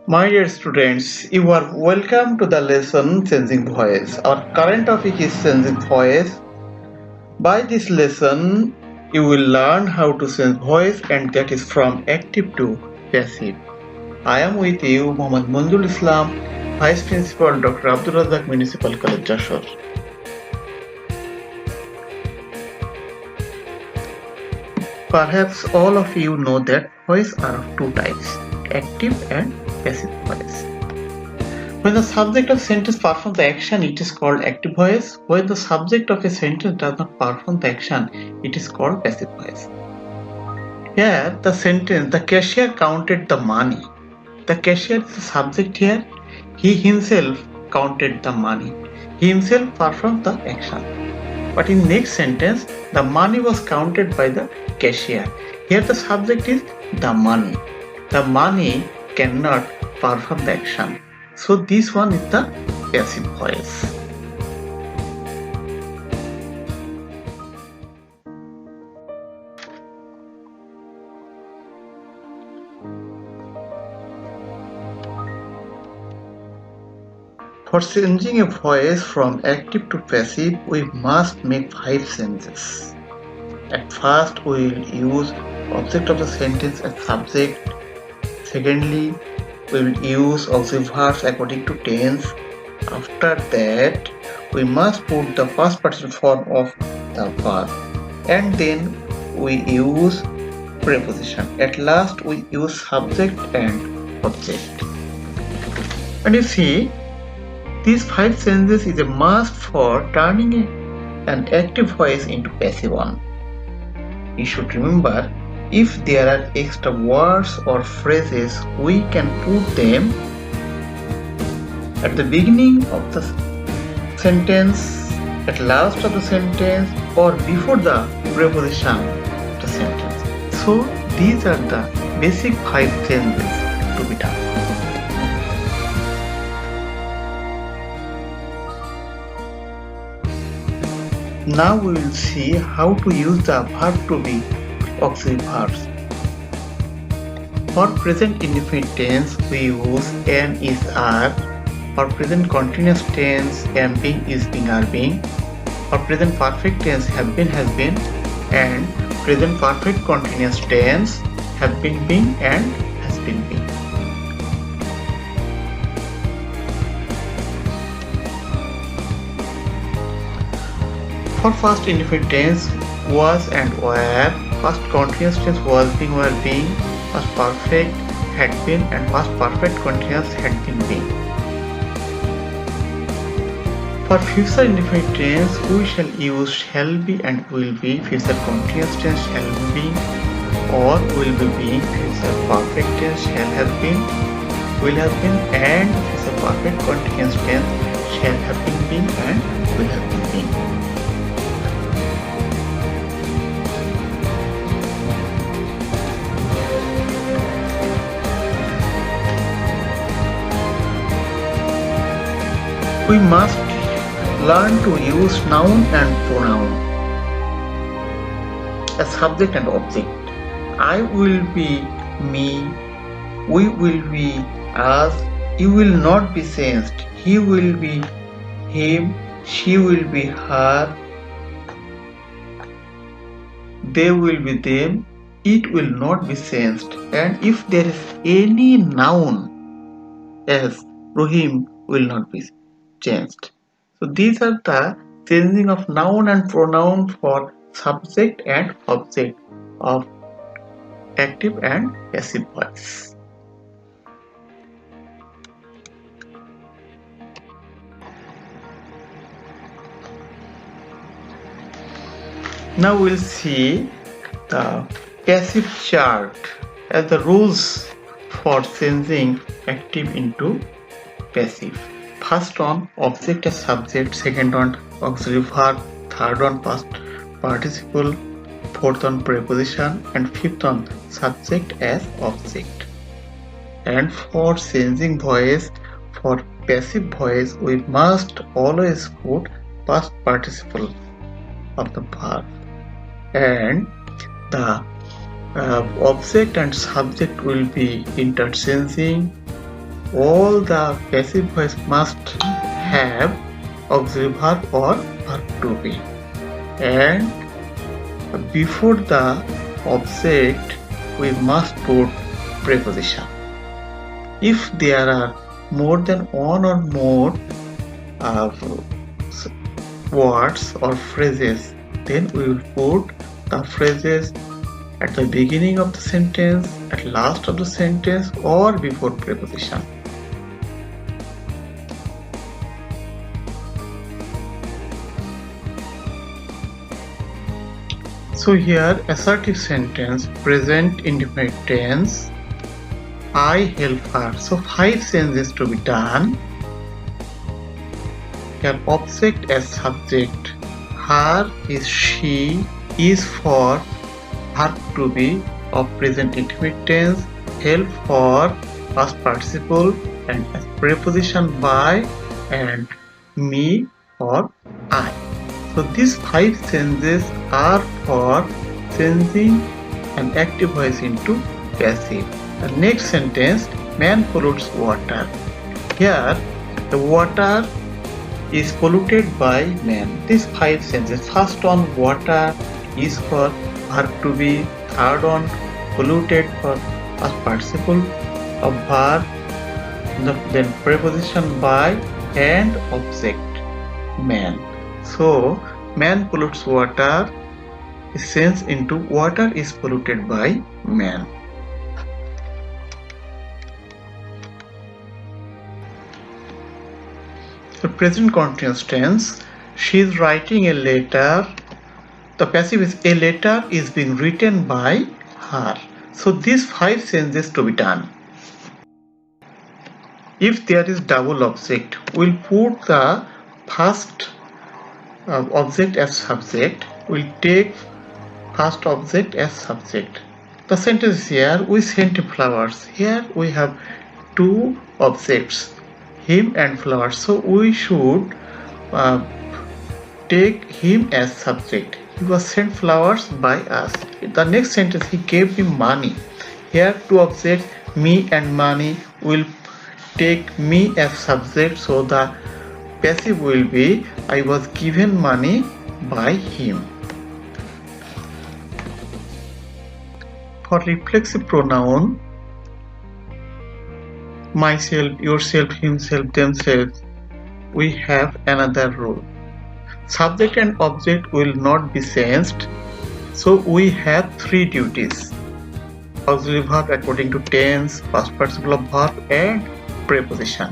My dear students, you are welcome to the lesson Changing Voice. Our current topic is changing voice. By this lesson, you will learn how to change voice, and that is from active to passive. I am with you, Mohammad Munjul Islam, Vice Principal, Dr. Abdul Razak Municipal College, Jashore. Perhaps all of you know that voice are of two types, active and passive voice. When the subject of sentence performs the action, it is called active voice. When the subject of a sentence does not perform the action, it is called passive voice. Here, the sentence, the cashier counted the money. The cashier is the subject here. He himself counted the money. He himself performed the action. But in next sentence, the money was counted by the cashier. Here the subject is the money. The money cannot perform the action. So this one is the passive voice. For changing a voice from active to passive, we must make 5 changes. At first, we will use object of the sentence as subject. Secondly, we will use auxiliary verbs according to tense. After that, we must put the past participle form of the verb, and then we use preposition. At last, we use subject and object. And you see, these 5 changes is a must for turning an active voice into passive one. You should remember, if there are extra words or phrases, we can put them at the beginning of the sentence, at last of the sentence, or before the preposition of the sentence. So these are the basic 5 changes to be done. Now we will see how to use the verb to be auxiliary verbs. For present indefinite tense, we use am, is, are. For present continuous tense, am being, is being, are being. For present perfect tense, have been, has been. And present perfect continuous tense, have been being and has been being. For past indefinite tense, was and were. Past continuous tense, was being, were being. Past perfect, had been, and past perfect continuous, had been being. For future indefinite tense, we shall use shall be and will be. Future continuous tense, shall be or will be being. Future perfect tense, shall have been, will have been, and future perfect continuous tense, shall have been being and will have been being. We must learn to use noun and pronoun as subject and object. I will be me, we will be us, you will not be changed, he will be him, she will be her, they will be them, it will not be changed. And if there is any noun as Rohim will not be changed. So these are the changing of noun and pronoun for subject and object of active and passive voice. Now we'll see the passive chart as the rules for changing active into passive. First one, object as subject. Second one, auxiliary verb. Third one, past participle. Fourth one, preposition. And fifth one, subject as object. And for changing voice, for passive voice, we must always put past participle of the verb. And the object and subject will be interchanging. all the passive voice must have auxiliary verb or verb to be, and before the object we must put preposition. If there are more than one or more words or phrases, then we will put the phrases at the beginning of the sentence, at last of the sentence, or before preposition. So here assertive sentence, present indefinite tense, I help her. So 5 sentences to be done. Here object as subject, her is she, is for, verb to be of present indefinite tense, help for past participle, and as preposition by and me or I. So these 5 sentences are for changing an active voice into passive. The next sentence, man pollutes water. Here the water is polluted by man. These 5 sentences, first one water is for verb to be, third one polluted for past participle of verb, then preposition by and object man. So man pollutes water is changed into water is polluted by man. The present continuous tense, she is writing a letter. The passive is a letter is being written by her. So these 5 sentences to be done. If there is double object, we'll put the first object as subject. We'll take first object as subject. The sentence here, we sent flowers. Here we have 2 objects, him and flowers. So we should take him as subject. He was sent flowers by us. The next sentence, he gave me money. Here 2 objects, me and money. Will take me as subject, so the passive will be I was given money by him. For reflexive pronoun, myself, yourself, himself, themselves, we have another rule. Subject and object will not be changed, so we have 3 duties: auxiliary verb according to tense, past participle of verb, and preposition.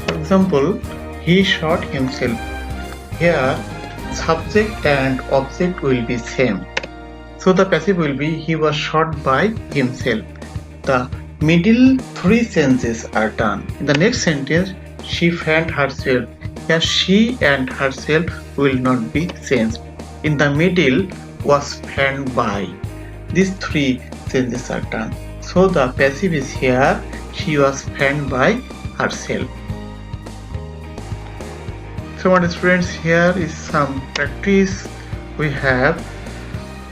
For example, he shot himself. Here subject and object will be same, so the passive will be he was shot by himself. The middle 3 sentences are done. In the next sentence, she fanned herself. Here she and herself will not be changed. In the middle was fanned by. These 3 sentences are done. So the passive is here, she was fanned by herself. So my students, here is some practice we have.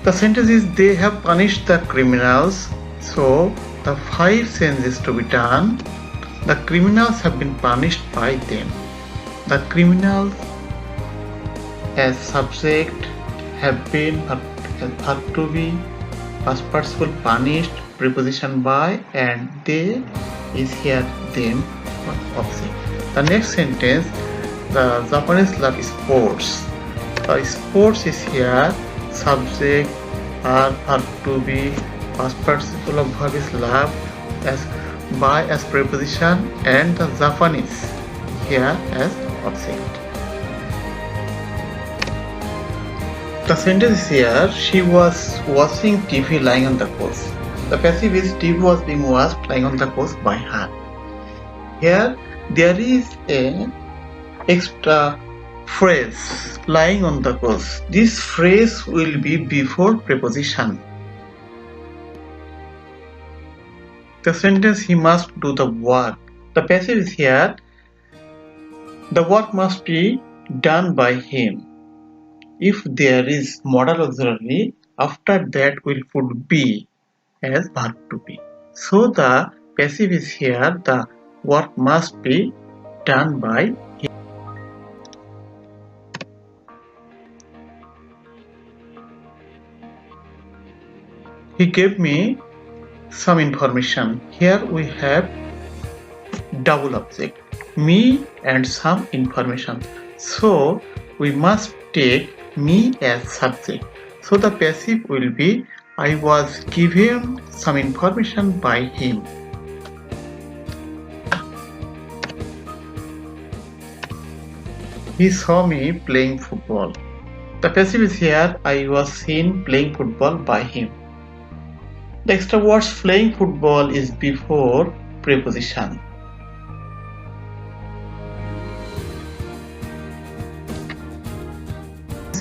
The sentence is they have punished the criminals. So the 5 sentences to be done. The criminals have been punished by them. The criminals as subject have been verb to be, past participle punished, preposition by, and they is here them object. The next sentence, the Japanese love sports. The sports is here, subject, verb to be, past participle of verb is love, as by as preposition, and the Japanese here as object. The sentence here, she was watching TV lying on the couch. The passive is TV was being watched lying on the couch by her. Here there is a extra phrase, lying on the couch. This phrase will be before preposition. The sentence, he must do the work. The passive is here, the work must be done by him. If there is modal auxiliary, after that will put be as verb to be. So the passive is here. The work must be done by him. He gave me some information. Here we have double object, me and some information. So we must take me as subject. So the passive will be I was given some information by him. He saw me playing football. The passive is here. I was seen playing football by him. The extra words playing football is before preposition.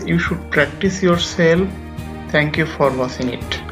You should practice yourself. Thank you for watching it.